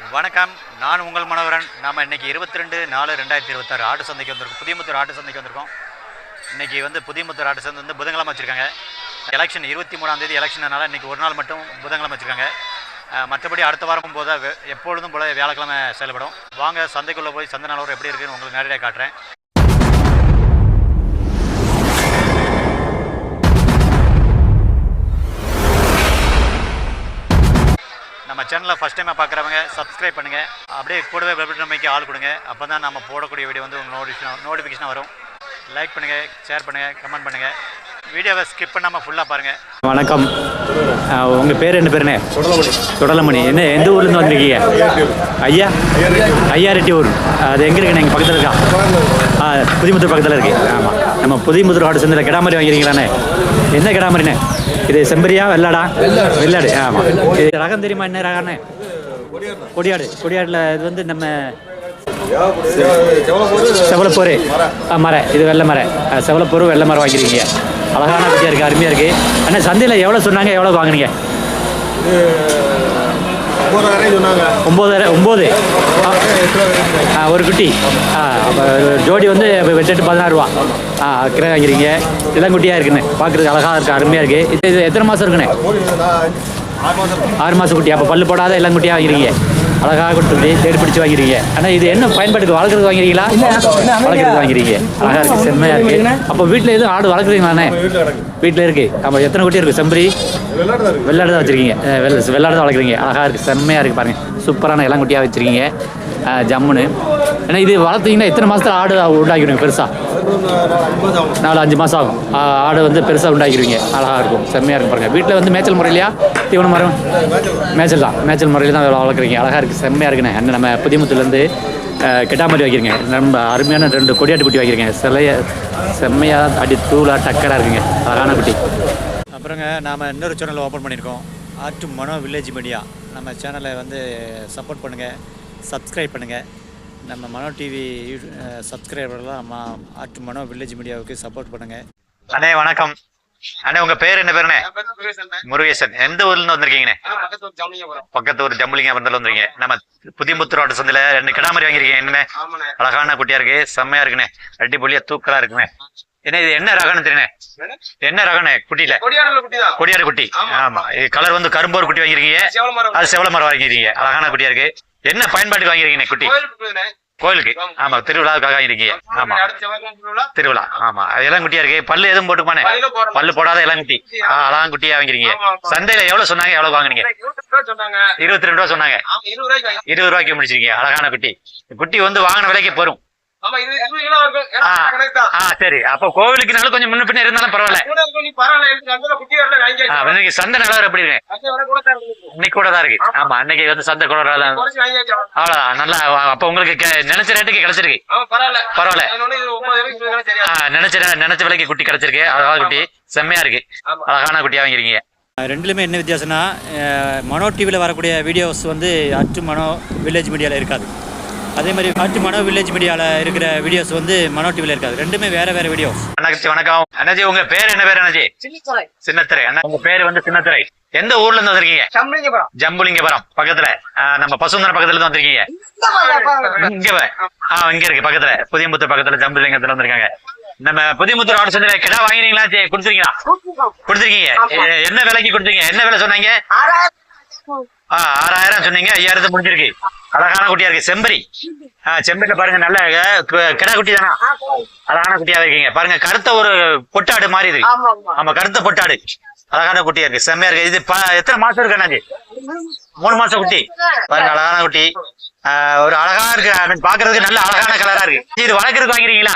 வணக்கம், நான் உங்கள் மனோகரன். நாம் இன்றைக்கி 22/4/2026 ஆட்டு சந்தைக்கு வந்திருக்கோம். புதியமுத்தூர் ஆட்டு சந்தைக்கு வந்திருக்கோம். இன்றைக்கி புதியமுத்தூர் ஆட்டு சந்தை புதன்கிழமை வச்சுருக்காங்க. எலெக்ஷன் 23ஆம் தேதி எலெக்ஷனால இன்றைக்கி ஒரு நாள் மட்டும் புதன்கிழமை வச்சுருக்காங்க. மற்றபடி அடுத்த வாரம் போது எப்பொழுதும் போல வியாழக்கிழமை செயல்படும். வாங்க சந்தைக்குள்ளே போய் சந்தை நிலவரம் எப்படி இருக்குன்னு உங்களுக்கு நேரடியாக காட்டுறேன். நம்ம சேனலை ஃபஸ்ட் டைமாக பார்க்குறவங்க சப்ஸ்கிரைப் பண்ணுங்கள். அப்படியே கூடவே பெல் பட்டன் அமைக்க ஆள் கொடுங்க. அப்போ தான் நம்ம போடக்கூடிய வீடியோ உங்களுக்கு நோட்டிஃபிகேஷன் வரும். லைக் பண்ணுங்கள், ஷேர் பண்ணுங்கள், கமெண்ட் பண்ணுங்கள். வீடியோவை ஸ்கிப் பண்ணாமல் ஃபுல்லாக பாருங்கள். வணக்கம், உங்கள் பேர் என்ன பேருண்ணே? சுடலமணி. என்ன எந்த ஊர்லேருந்து வந்திருக்கீங்க? ஐயாரெட்டி ஊர். அது எங்கே இருக்குண்ணே? எங்கள் பக்கத்தில் இருக்கா? புதியமுத்தூர் பக்கத்தில் இருக்குது. ஆமாம், நம்ம புதியமுத்தூர் ஆட்டு சந்தையில் கிடாமரி வாங்கிறீங்களாண்ணே? என்ன கிடாமரிண்ணே? இது செம்பரியா வெள்ளாடா? வெள்ளாடு. ஆமாம். இது ரகம் தெரியுமா? என்ன ரகம்ண்ணே? கொடியாடு. கொடியாடில் இது நம்ம செவலப்போரு மரம். இது வெள்ளை மரம். செவலப்போரு வெள்ளை மரம் வாங்கிருக்கீங்க. அழகான குட்டியாக இருக்குது, அருமையாக இருக்குது. ஆனால் சந்தையில் எவ்வளோ சொன்னாங்க? எவ்வளோ வாங்கினீங்க? 9 ஒரு குட்டி. அப்போ ஜோடி வெட்டு 16 ரூபா. கிலோ வாங்கிறீங்க. இளங்குட்டியாக இருக்குண்ணே, பார்க்குறதுக்கு அழகாக இருக்குது, அருமையாக இருக்குது. இது எத்தனை மாதம் இருக்குண்ணே? 6 மாதம் குட்டி. அப்போ பல்லு போடாத இளங்குட்டியாக வாங்கிறீங்க. அழகாக கொடுத்துருக்கீங்க, தேடி பிடிச்சி வாங்கிறீங்க. ஆனால் இது என்ன பயன்பாட்டுக்கு? வளர்க்குறது வாங்கிறீங்களா? வளர்க்குறது வாங்கிறீங்க. அழகாக இருக்குது, செம்மையாக இருக்குது. அப்போ வீட்டில் எதுவும் ஆடு வளர்க்குறீங்களாண்ணே? வீட்டில் இருக்குது. அப்போ எத்தனை குட்டி இருக்குது? செம்பரி வெள்ளாடு தான் வச்சுருக்கீங்க. வெள்ளாடு தான் வளர்க்குறீங்க. அழகாக இருக்குது, செம்மையாக இருக்குது. பாருங்கள், சூப்பரான இளங்குட்டியாக வச்சுருக்கீங்க, ஜம்முன்னு. ஏன்னா இது வளர்த்தீங்கன்னா எத்தனை மாதத்தில் ஆடு உண்டாக்கிடுவீங்க? பெருசாக 4-5 மாதம் ஆகும். ஆடு பெருசாக உண்டாக்கிடுவீங்க. அழகாக இருக்கும், செம்மையாக இருக்கும். பாருங்கள், வீட்டில் மேய்ச்சல் முறையிலையா தீவன மரம்? மேய்ச்சல் தான், மேய்ச்சல் முறையில் தான் வளர்க்குறீங்க. அழகாக இருக்குது, செம்மையாக இருக்குண்ணே. அண்ணன் நம்ம புதியமுத்துலேருந்து கிடாமரி வைக்கிறீங்க. ரொம்ப அருமையான 2 கொடியாட்டு குட்டி வைக்கிறீங்க. செம்மையாக அடி தூளாக டக்கராக இருக்குங்க, அழகான குட்டி. அப்புறங்க நாம் இன்னொரு சேனலை ஓப்பன் பண்ணியிருக்கோம், ஆட்டு மனோ வில்லேஜ் மீடியா. நம்ம சேனலை சப்போர்ட் பண்ணுங்கள், சப்ஸ்கிரைப் பண்ணுங்கள். நம்ம மனோ டிவி சப்ஸ்கிரைபர்லாம் ஆட்டு மனோ வில்லேஜ் மீடியாவுக்கு சப்போர்ட் பண்ணுங்கள். அண்ணே வணக்கம். அண்ணே உங்கள் பேர் என்ன பேருண்ணே? முருகேசன். எந்த ஊர்லேருந்து வந்திருக்கீங்கண்ணே? பக்கத்து ஊர் ஜம்புலிங்கபுரத்தில் வந்துருக்கீங்க. நம்ம புதியமுத்தூர் ஆட்டு சந்தையில் 2 கிடாமரி வாங்கியிருக்கீங்க. என்னண்ணே அழகான குட்டியாக இருக்குது, செம்மையாக இருக்குண்ணே, அடி பொலியாக தூக்கலாக இருக்குண்ணே. என்ன இது என்ன ரகம்னு தெரியுண்ணே? என்ன ரகம்ண்ணே? குட்டியில கொடியாடு குட்டி. ஆமா, இது கலர் கரும்போர் குட்டி வாங்கிருக்கீங்க. அது செவல மரம் வாங்கிருக்கீங்க. அழகான குட்டியா இருக்கு. என்ன பயன்பாட்டுக்கு வாங்கிருக்கீங்க குட்டி? கோயிலுக்கு. ஆமா, திருவிழாவுக்காக வாங்கிருக்கீங்க. ஆமா, திருவிழா. ஆமா, இளம் குட்டியா இருக்கு. பல்லு எதுவும் போட்டுப்பானே? பல்லு போடாத இளம் குட்டி. அழகான குட்டியா வாங்கிருக்கீங்க. சந்தையில எவ்வளவு சொன்னாங்க? எவ்வளவு வாங்கினீங்க? 22 ரூபா சொன்னாங்க. 20 ரூபாய்க்கு முடிச்சிருக்கீங்க. அழகான குட்டி. குட்டி வாங்கின விலைக்கு போறோம். சரி, அப்ப கோவிலுக்குனாலும் கொஞ்சம் முன்ன பின்ன இருந்தாலும் பரவாயில்ல. சந்தை நிலவரம் எப்படி இருக்கு? இன்னைக்கு கூட தான் இருக்கு. ஆமா, அன்னைக்கு சந்தை கூட அவ்வளவுதான். நல்லா. அப்ப உங்களுக்கு நினைச்ச ரேட்டுக்கு கிடைச்சிருக்கு. பரவாயில்ல. நினைச்ச விலைக்கு குட்டி கிடைச்சிருக்கு. அழகான குட்டி, செம்மையா இருக்கு, அழகான குட்டியா வாங்கிருக்கீங்க. ரெண்டுலையுமே என்ன வித்தியாசம்னா, மனோ டிவியில் வரக்கூடிய வீடியோஸ் அட்டு மனோ வில்லேஜ் மீடியாவில் இருக்காது. அதே மாதிரி ஆட்டு மனோ வில்லேஜ் மீடியாவில் இருக்கிற வீடியோஸ் மனோ டிவியில் இருக்காது. ரெண்டுமே வேற வேற வீடியோஸ். அண்ணாச்சி வணக்கம். அண்ணாச்சி உங்க பேர் என்ன பேர்? அண்ணாச்சி சின்னத்துறை. அண்ணா உங்க பேர் சின்னத்துறை. எந்த ஊர்ல இருந்து வந்திருக்கீங்க? ஜம்புலிங்கபுரம் பக்கத்துல. நம்ம பசுந்தர பக்கத்துல இருந்து வந்திருக்கீங்க. இங்க இருக்கு பக்கத்துல, புதியமுத்தூர் பக்கத்துல ஜம்புலிங்கத்துல வந்திருக்காங்க. நம்ம புதியமுத்தூர் ஆட்டு சந்தையில கிடா வாங்கினீங்களா? கொடுத்துருக்கீங்களா? கொடுத்துருக்கீங்க. என்ன விலைக்கு கொடுத்துருக்கீங்க? என்ன விலை சொன்னீங்க? 6000 சொன்னீங்க. 5000 முடிஞ்சிருக்கு. அழகான குட்டியா இருக்கு, செம்பரி. செம்பரியில பாருங்க, நல்ல கிடா குட்டி தானா? அழகான குட்டியா இருக்கீங்க. பாருங்க, கருத்த ஒரு பொட்டாடு மாதிரி இருக்கு. ஆமா, கருத்த பொட்டாடு, அழகான குட்டியா இருக்கு, செம்மையா இருக்கு. இது எத்தனை மாசம் இருக்கு அண்ணாச்சி? 3 மாசம் குட்டி. பாருங்க, அழகான குட்டி, ஒரு அழகா இருக்கு, பாக்குறதுக்கு நல்ல அழகான கலரா இருக்கு. இது வளர்க்கறதுக்கு வாங்கிறீங்களா?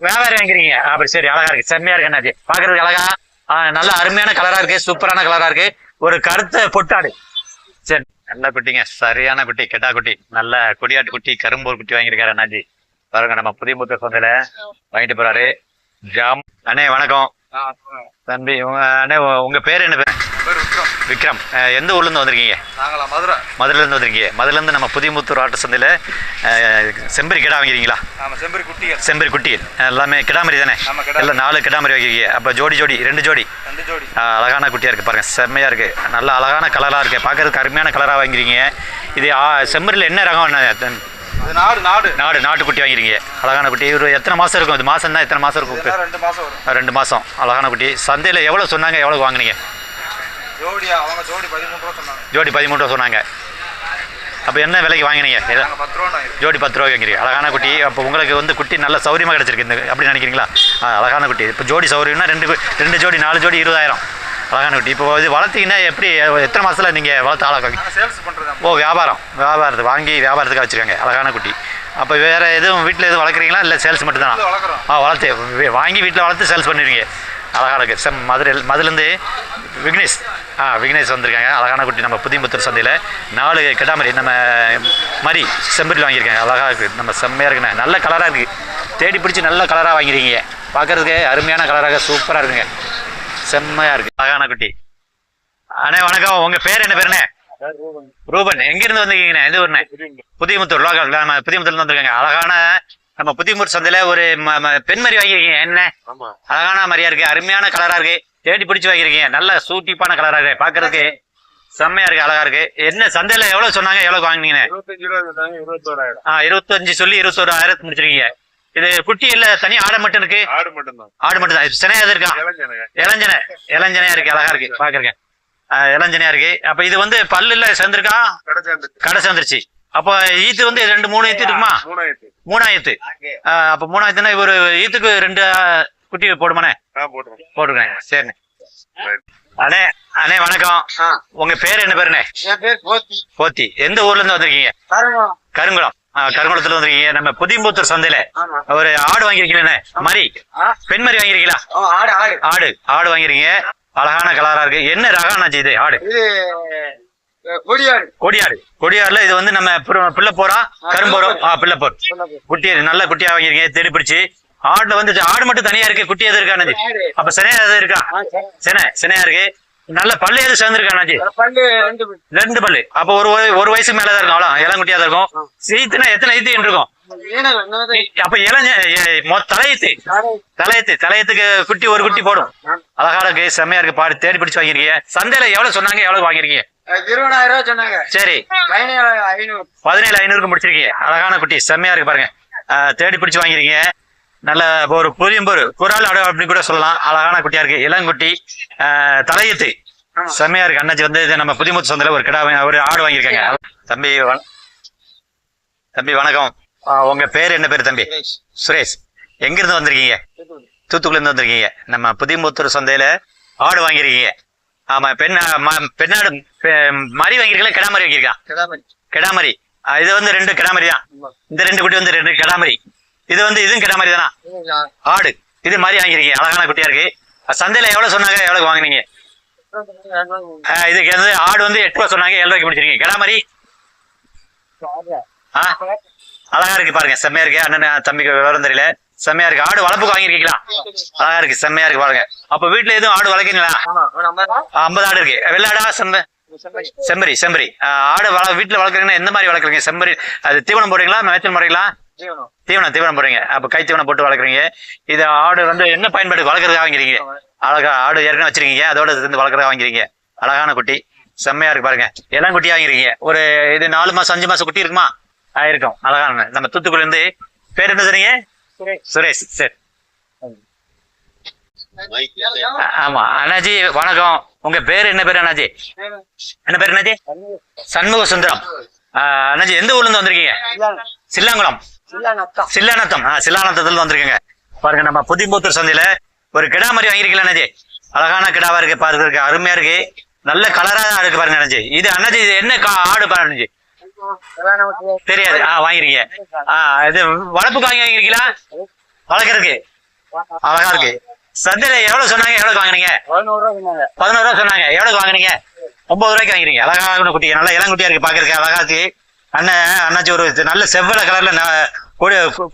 வியாபாரம் வாங்கிறீங்க. அப்படி சரி, அழகா இருக்கு, செம்மையா இருக்கு அண்ணாச்சி, பாக்குறதுக்கு அழகா, நல்ல அருமையான கலரா இருக்கு, சூப்பரான கலரா இருக்கு. ஒரு கருத்த பொட்டாடு. சரி, நல்ல குட்டிங்க, சரியான குட்டி, கெட்டா குட்டி, நல்ல கொடியாட்டு குட்டி, கரும்போர் குட்டி வாங்கியிருக்காரு அண்ணாஜி. பாருங்க, நம்ம புதியமுத்தூர் சந்தையில வாங்கிட்டு போறாரு. ஜாம். அண்ணே வணக்கம். தம்பி உங்க பேர் என்ன? பேர் விக்ரம். எந்த ஊர்ல இருந்து வந்திருக்கீங்க? மதுரையில இருந்து வந்திருக்கீங்க. மதுரையில இருந்து நம்ம புதியமுத்தூர் ஆட்டு சந்தையில செம்பரி கிடா வாங்கிறீங்களா? செம்பரி குட்டிகள் எல்லாமே கிடாமரி தானே? எல்லாம் 4 கிடாமரி வாங்கிருக்கீங்க. அப்ப ஜோடி 2 ஜோடி அழகான குட்டியா இருக்கு. பாருங்க, செம்மையா இருக்கு, நல்ல அழகான கலரா இருக்கு, பாக்குறதுக்கு அருமையான கலரா வாங்கிறீங்க. இது செம்மறியில் என்ன ரகம் என்ன? நாட்டுக்குட்டி வாங்கிருக்கீங்க. அழகான குட்டி. ஒரு எத்தனை மாதம் இருக்கும்? இது மாதம் தான் எத்தனை மாதம் இருக்கும்? 2 மாதம் வரும். 2 மாதம். அழகான குட்டி. சந்தையில் எவ்வளோ சொன்னாங்க, எவ்வளோ வாங்கினீங்க? ஜோடி 13 ரூபா சொன்னாங்க. ஜோடி 13 ரூபா சொன்னாங்க. அப்போ என்ன விலைக்கு வாங்கினீங்க? 10 ரூபா. ஜோடி 10 ரூபா வாங்கிறீங்க. அழகான குட்டி. அப்போ உங்களுக்கு வந்து குட்டி நல்ல சௌரியமாக கிடச்சிருக்கு இந்த அப்படி நினைக்கிறீங்களா? அழகான குட்டி. இப்போ ஜோடி சௌரியம்னா 2 ஜோடி 4 ஜோடி 20,000. அழகான குட்டி. இப்போ இது வளர்த்திங்கன்னா எப்படி எத்தனை மாதத்தில் நீங்கள் வளர்த்து ஆளாக்குவீங்க? சேல்ஸ் பண்ணுறது. ஓ, வியாபாரத்து வாங்கி வியாபாரத்துக்காக வச்சுருக்காங்க. அழகான குட்டி. அப்போ வேறு எதுவும் வீட்டில் எதுவும் வளர்க்குறீங்களா இல்லை சேல்ஸ் மட்டும் தானா? வளர்த்து வாங்கி வீட்டில் வளர்த்து சேல்ஸ் பண்ணிடுவீங்க. அழகான இருக்கு. மதுலேருந்து விக்னேஷ் விக்னேஷ் வந்திருக்காங்க. அழகான குட்டி. நம்ம புதியம்புத்தூர் சந்தையில் 4 கிடாமரி நம்ம மாதிரி செம்பரில் வாங்கியிருக்காங்க. அழகாக இருக்குது. நம்ம செம்மையாக இருக்குண்ணே. நல்ல கலராக இருக்குது. தேடி பிடிச்சி நல்ல கலராக வாங்கியிருக்கீங்க. பார்க்குறதுக்கு அருமையான கலராக சூப்பராக இருக்குங்க. செம்மையாக இருக்குது. அழகான குட்டி. அண்ணே வணக்கம். உங்கள் பேர் என்ன பேருண்ணே? ரூபன். எங்கேருந்து வந்திருக்கீங்கண்ணே? எந்த ஊர்ண்ணே? புதியமுத்தூர். நம்ம புதியமுத்தூர்லேருந்து வந்திருக்காங்க. அழகான நம்ம புதியமுத்தூர் சந்தையில் ஒரு பெண்மரி வாங்கியிருக்கீங்க. என்ன அழகான மாதிரியா இருக்குது. அருமையான கலராக இருக்குது. தேடி பிடிச்சி வாங்கியிருக்கீங்க. நல்ல சூட்டிப்பான கலராக இருக்குது. பார்க்கறதுக்கு செம்மையாக இருக்குது. அழகாக இருக்குது. என்ன சந்தையில் எவ்வளோ சொன்னாங்க, எவ்வளோ வாங்கினீங்கண்ணே? 25 சொல்லி 21,000 முடிச்சிருக்கீங்க. இது குட்டி இல்ல தனி ஆடு மட்டும் இருக்கு? ஆடு மட்டும் தான். சினையா இருக்கா? இளஞ்சனையா இருக்கு. அழகா இருக்கு. பாக்குறேன் இளஞ்சனையா இருக்கு. அப்ப இது வந்து பல்லு இல்ல சேர்ந்திருக்கா? கடை சேர்ந்துருச்சு. அப்ப ஈத்து வந்து 2-3 ஈத்து இருக்குமா? 3 ஈத்து. அப்ப 3 ஈத்துனா ஒரு ஈத்துக்கு 2 குட்டி போடுமானே? போட்டுருக்கேன். சரிண்ணே. அண்ணே வணக்கம். உங்க பேர் என்ன பேருண்ணே? போத்தி. எந்த ஊர்ல இருந்து வந்திருக்கீங்க? கருங்குளம். கருங்குளத்துல வந்திருக்கீங்க. நம்ம புதியம்புத்தூர் சந்தையில ஒரு ஆடு வாங்கிருக்கீங்களே, மரி பெண்மரி வாங்கிருக்கீங்களா? ஆடு வாங்கிருக்கீங்க. அழகான கலரா இருக்கு. என்ன ரகம்னாச்சு இது ஆடு? கொடியாடுல இது வந்து நம்ம பிள்ளை போறோம், கரும்போறோம். பிள்ளைப்போர் குட்டி. நல்ல குட்டியா வாங்கிருக்கீங்க. தேடி பிடிச்சி. ஆடுல வந்து ஆடு மட்டும் தனியா இருக்கு. குட்டி எது இருக்கானு? அப்ப சினையா எது இருக்கா? சினையா இருக்கு. நல்ல பல்லு எது சேர்ந்துருக்கானாச்சு? 2 பல்லு. அப்ப ஒரு வயசு மேலதான் இருக்கும். அவ்வளோ இளங்குட்டியா தான் இருக்கும். ஈத்துனா எத்தனை ஈத்து இருக்கும்? அப்ப தலையத்துக்கு குட்டி ஒரு குட்டி போடும். அழகா இருக்கு. செம்மையா இருக்கு. பாடு. தேடி பிடிச்சு வாங்கிருக்கீங்க. சந்தையில எவ்வளவு சொன்னாங்க, எவ்வளவு வாங்கிருக்கீங்க? 20,000 சொன்னாங்க. சரி, 17,500 முடிச்சிருக்கீங்க. அழகான குட்டி. செம்மையா இருக்கு பாருங்க. தேடி பிடிச்சு வாங்கிருக்கீங்க. நல்ல ஒரு புதியம்பொரு குரால் ஆடு அப்படின்னு கூட சொல்லலாம். அழகான குட்டியா இருக்கு. இளங்குட்டி. தலையத்து செம்மையா இருக்கு. அண்ணாச்சி வந்து நம்ம புதியமுத்து சந்தையில ஒரு ஆடு வாங்கியிருக்காங்க. தம்பி வணக்கம். உங்க பேர் என்ன பேரு தம்பி? சுரேஷ். எங்க இருந்து வந்திருக்கீங்க? தூத்துக்குடில இருந்து வந்திருக்கீங்க. நம்ம புதியமுத்தூர் சந்தையில ஆடு வாங்கியிருக்கீங்க. ஆமா. பெண்ணாடு மரி வாங்கிருக்கீங்களா? கிடாமரி வாங்கியிருக்கா? கிடாமரி. இது வந்து 2 கிடாமரி தான். இந்த 2 குட்டி வந்து 2 கிடாமரி. இது வந்து இதுவும் கிடாமரி தானா? ஆடு. இது மாதிரி வாங்கிருக்கீங்க. அழகான குட்டியா இருக்கு. சந்தையில எவ்வளவு சொன்னாங்க, எவ்வளவு வாங்கினீங்க? இதுக்கு வந்து ஆடு வந்து 8 ரூபா சொன்னாங்க. 7 ரூபாய்க்கு முடிச்சிருக்கீங்க. கிடாமரி அழகா இருக்கு பாருங்க. செம்மையா இருக்கு. அண்ணன் தம்பிக்கு விவரம் தெரியல. செம்மையா இருக்கு. ஆடு வளர்ப்புக்கு வாங்கிருக்கீங்களா? அழகா இருக்கு. செம்மையா இருக்கு பாருங்க. அப்ப வீட்டுல எதுவும் ஆடு வளர்க்கீங்களா? 50 ஆடு இருக்கு. வெள்ளாடா? செம்பரி. ஆடு வீட்டுல வளர்க்குறீங்கன்னா எந்த மாதிரி வளர்க்குறீங்க? செம்பரி அது தீவனம் போடுறீங்களா, மேய்ச்சல் போடுறீங்களா? தீவனம் போடுறீங்க. அப்ப கை தீவனம் போட்டு வளர்க்குறீங்க. இது ஆடு வந்து என்ன பயன்பாடு வளர்க்குறதுக்காக வாங்கிறீங்க? அழகா ஆடு ஏற்கனவே வச்சிருக்கீங்க, அதோட இருந்து வளர்க்குறதா வாங்கிறீங்க. அழகான குட்டி. செம்மையா இருக்கு பாருங்க. எல்லாம் குட்டியா வாங்கிறீங்க. ஒரு இது 4 மாசம் 5 மாசம் குட்டி இருக்குமா? இருக்கும். அழகான. நம்ம தூத்துக்குடில இருந்து. பேர் என்ன சொன்னீங்க? சுரேஷ். சரி. ஆமா. அண்ணாஜி வணக்கம். உங்க பேர் என்ன பேரு அண்ணாஜி? என்ன பேர் அண்ணாஜி? சண்முக சுந்தரம். அண்ணாஜி எந்த ஊர்ல இருந்து வந்திருக்கீங்க? சில்லாங்குளம். சில்லாநத்தத்துல வந்திருக்கீங்க. பாருங்க நம்ம புதியம்புத்தூர் சந்தையில ஒரு கிடாமரி வாங்கிருக்கீங்களா அண்ணாஜி? அழகான கிடாவா இருக்கு. பாருங்க அருமையா இருக்கு. நல்ல கலரா இருக்கு பாருங்க அண்ணாஜி. இது அண்ணாஜி இது என்ன ஆடு பாருங்க அண்ணாஜி? தெரியாது. வாங்கிருக்கீங்க. இது வளர்ப்புக்கு வாங்கிருக்கீங்களா? வளர்க்கறதுக்கு. அழகா இருக்கு. சந்தையில எவ்வளவு சொன்னாங்க, எவ்வளவு வாங்கினீங்க? 11 ரூபா சொன்னாங்க. எவ்வளவு வாங்கினீங்க? 9 ரூபாய்க்கு வாங்கிருக்கீங்க. அழகான குட்டி. நல்லா இளங்குட்டியா இருக்கு. பாக்குறதுக்கு அழகா இருக்கு. அண்ணாச்சி ஒரு நல்ல செவ்வள கலர்ல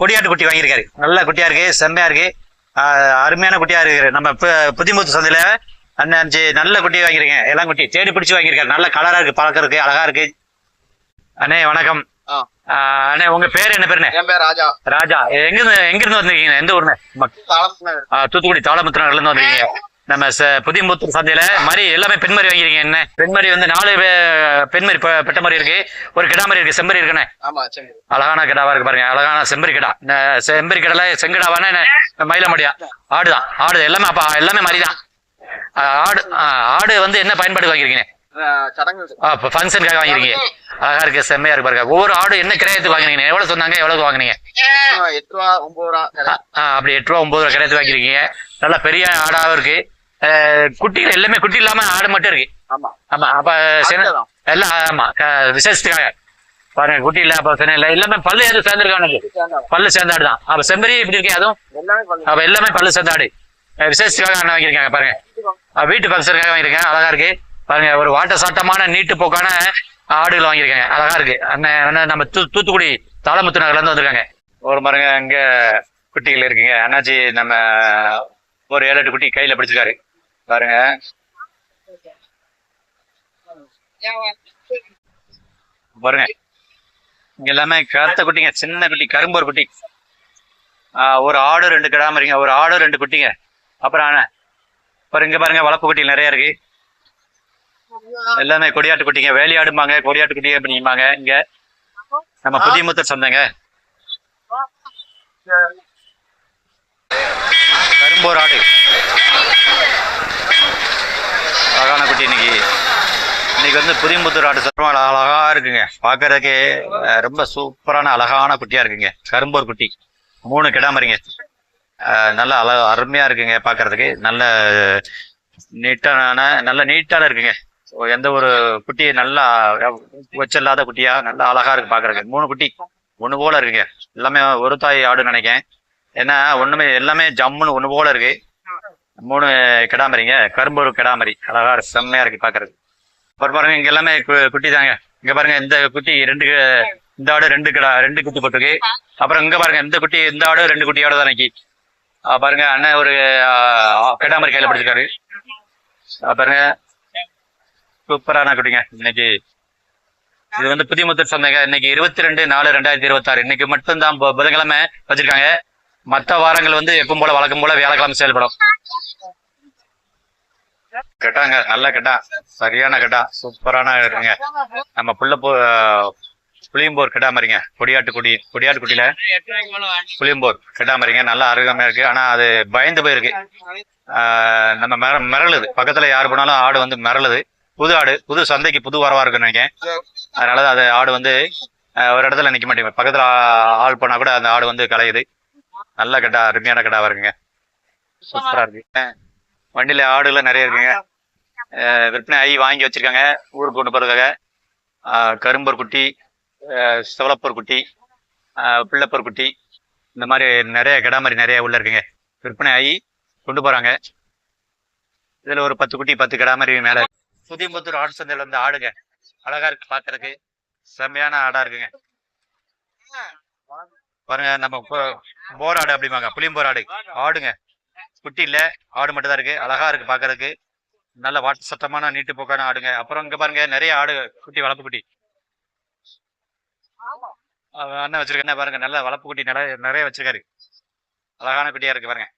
கொடியாட்டு குட்டி வாங்கியிருக்காரு. நல்ல குட்டியா இருக்கு. செம்மையா இருக்கு. அருமையான குட்டியா இருக்கு. நம்ம புதியமுத்து சந்தையில அண்ணாச்சி நல்ல குட்டி வாங்கிருக்கீங்க. இளங்குட்டி. தேடி பிடிச்சு வாங்கியிருக்காரு. நல்ல கலரா இருக்கு. பார்க்கறதுக்கு அழகா இருக்கு. அண்ணே வணக்கம். அண்ணே உங்க பேர் என்ன பேருண்ணே? என் பேர் ராஜா. எங்க இருந்து வந்திருக்கீங்க? எந்த ஊர்ண்ணே? தூத்துக்குடி தாளமுத்து நகர்ல இருந்து வந்திருக்கீங்க. நம்ம புதியம்புத்தூர் சந்தையில மாதிரி எல்லாமே பெண்மரி வாங்கிருக்கீங்க. என்ன பெண்மரி வந்து 4 பெண்மரி பெட்ட மாதிரி இருக்கு, ஒரு கிடா மாதிரி இருக்கு, செம்பரி இருக்குண்ணே. அழகான கிடாவா இருக்கு பாருங்க, அழகான செம்பரி கிடா. இந்த செம்பரி கிடால செங்கடாவான மயிலமடியா ஆடுதான், ஆடு எல்லாமே. அப்ப எல்லாமே மாதிரிதான். ஆடு ஆடு வந்து என்ன பயன்பாடு வாங்கிருக்கீங்க? ஃபங்க்ஷனுக்காக வாங்கிருக்கீங்க. அழகா இருக்கு, செம்மையா இருக்கு பாருங்க. ஒவ்வொரு ஆடு என்ன கிரயத்துக்கு வாங்கினீங்க? எவ்வளவு சொன்னாங்க, எவ்வளவு வாங்கினீங்க? 8 ரூபா 9 ரூபா. அப்படி 8 ரூபா 9 ரூபா கிரயத்துக்கு வாங்கிருக்கீங்க. நல்லா பெரிய ஆடாவும் இருக்கு. குட்டிகள் எல்லாமே குட்டி இல்லாம ஆடு மட்டும் இருக்கு. ஆமா, அப்ப எல்லாம் ஆமா விசேஷத்துக்காக பாருங்க. குட்டி இல்ல, அப்ப இல்ல, எல்லாமே பல்லு எதுவும் சேர்ந்துருக்காங்க, பல்லு சேர்ந்த ஆடு தான். அப்ப செம்பரி இப்படி இருக்கேன், அதுவும் அப்ப எல்லாமே பல்லு சேர்ந்த ஆடு. விசேஷத்துக்காக அண்ணன் வாங்கியிருக்காங்க பாருங்க. வீட்டு ஃபங்க்ஷனுக்காக வாங்கியிருக்கேன். அழகா இருக்கு பாருங்க. ஒரு வாட்ட சாட்டமான நீட்டு போக்கான ஆடுகள் வாங்கியிருக்காங்க. அழகா இருக்கு. அண்ணன் நம்ம தூத்துக்குடி தாளமுத்து நகர்ல இருந்து வந்திருக்காங்க. ஒரு பாருங்க அங்க குட்டிகள் இருக்குங்க. அண்ணாச்சி நம்ம ஒரு 7-8 குட்டி கையில பிடிச்சிருக்காரு பாருங்க. பாருங்க இங்க எல்லாமே கருத்த குட்டிங்க, சின்ன குட்டி, கரும்போர் குட்டி. ஒரு ஆடு 2 கிடாமரிங்க, ஒரு ஆடு 2 குட்டிங்க. அப்புறம் இங்க பாருங்க வளர்ப்பு குட்டி நிறைய இருக்கு. எல்லாமே கொடியாட்டு குட்டிங்க, வேலையாடுமாங்க, கொடியாட்டு குட்டி அப்படிம்பாங்க. இங்க நம்ம புதியமுத்தூர் சந்தைங்க. கரும்போர் ஆடு அழகான குட்டி. இன்னைக்கு வந்து புதியமுத்தூர் ஆடு சொல்றோம். அழகா இருக்குங்க, பாக்குறதுக்கு ரொம்ப சூப்பரான அழகான குட்டியா இருக்குங்க. கரும்போர் குட்டி 3 கிடாமரிங்க. நல்ல அருமையா இருக்குங்க பாக்குறதுக்கு. நல்ல நீட்டான இருக்குங்க. எந்த ஒரு குட்டி நல்லா வச்சில்லாத குட்டியா நல்லா அழகா இருக்கு பாக்குறதுக்கு. 3 குட்டி ஒண்ணு போல இருக்குங்க. எல்லாமே ஒரு தாய் ஆடுன்னு நினைக்கேன். ஏன்னா ஒண்ணுமே எல்லாமே ஜம்முன்னு ஒண்ணு போல இருக்கு. 3 கிடாமரிங்க, கரும்போர் கிடாமரி. அழகா இருக்கு, செம்மையா இருக்கு பாக்குறது. அப்புறம் பாருங்க இங்க எல்லாமே குட்டி தாங்க. இங்க பாருங்க இந்த குட்டி 2, இந்த ஆடு 2 குட்டி போட்டிருக்கு. அப்புறம் இங்க பாருங்க இந்த ஆடு 2 குட்டியோட தான் நிக்கி. பாருங்க அண்ணன் ஒரு கிடாமரி கையில பிடிச்சிருக்காரு பாருங்க. சூப்பரான குட்டிங்க. இன்னைக்கு இது வந்து புதியமுத்தூர் சந்தைங்க. இன்னைக்கு 22/4/2026. இன்னைக்கு மட்டும்தான் புதன்கிழமை வச்சிருக்காங்க. மற்ற வாரங்கள் வந்து எப்பவும் போல வழக்கம் போல வியாழக்கிழமை செயல்படும். கெட்டாங்க, நல்ல கெட்டா, சரியான கெட்டா, சூப்பரான இருக்குங்க. நம்ம புளியம்போர் கிடாமரிங்க. கொடியாட்டு குட்டியில புளியம்போர் கிடாமரிங்க. நல்லா அருகமையா இருக்கு. ஆனா அது பயந்து போயிருக்கு. நம்ம மிரளுது. பக்கத்துல யாரு போனாலும் ஆடு வந்து மிரளுது. புது ஆடு, புது சந்தைக்கு புது வரவா இருக்குன்னு நினைக்கிறேன். அதனாலதான் அது ஆடு வந்து ஒரு இடத்துல நிக்க மாட்டேங்குது. பக்கத்துல ஆள் போனா கூட அந்த ஆடு வந்து கலையுது. நல்ல கடா, அருமையான கடாவா இருக்குங்க. சூப்பரா இருக்கு. வண்டியில ஆடுல நிறைய இருக்குங்க. விற்பனை ஆகி வாங்கி வச்சிருக்காங்க ஊருக்கு கொண்டு போறதுக்காக. கரும்பர் குட்டி, செவலப்பூர் குட்டி, பிள்ளைப்பூர் குட்டி, இந்த மாதிரி நிறைய கடா மாதிரி நிறைய உள்ள இருக்குங்க. விற்பனை ஆகி கொண்டு போறாங்க. இதுல ஒரு 10 குட்டி 10 கடா மாதிரி மேல. புதியமுத்தூர் ஆடு சந்தையில வந்து ஆடுங்க அழகா இருக்கு பாக்குறதுக்கு. செம்மையான ஆடா இருக்குங்க பாருங்க. நம்ம போர் ஆடு அப்படிம்பாங்க, புளியம்போர் ஆடு. ஆடுங்க குட்டி இல்ல, ஆடு மட்டும் தான் இருக்கு. அழகா இருக்கு பாக்குறதுக்கு. நல்ல வாட்டு சட்டமான நீட்டு போக்கான ஆடுங்க. அப்புறம் இங்க பாருங்க நிறைய ஆடு குட்டி, வளர்ப்பு குட்டி அண்ணன் வச்சிருக்க. பாருங்க நல்ல வளர்ப்பு குட்டி நிறைய வச்சிருக்காரு. அழகான குட்டியா இருக்கு பாருங்க.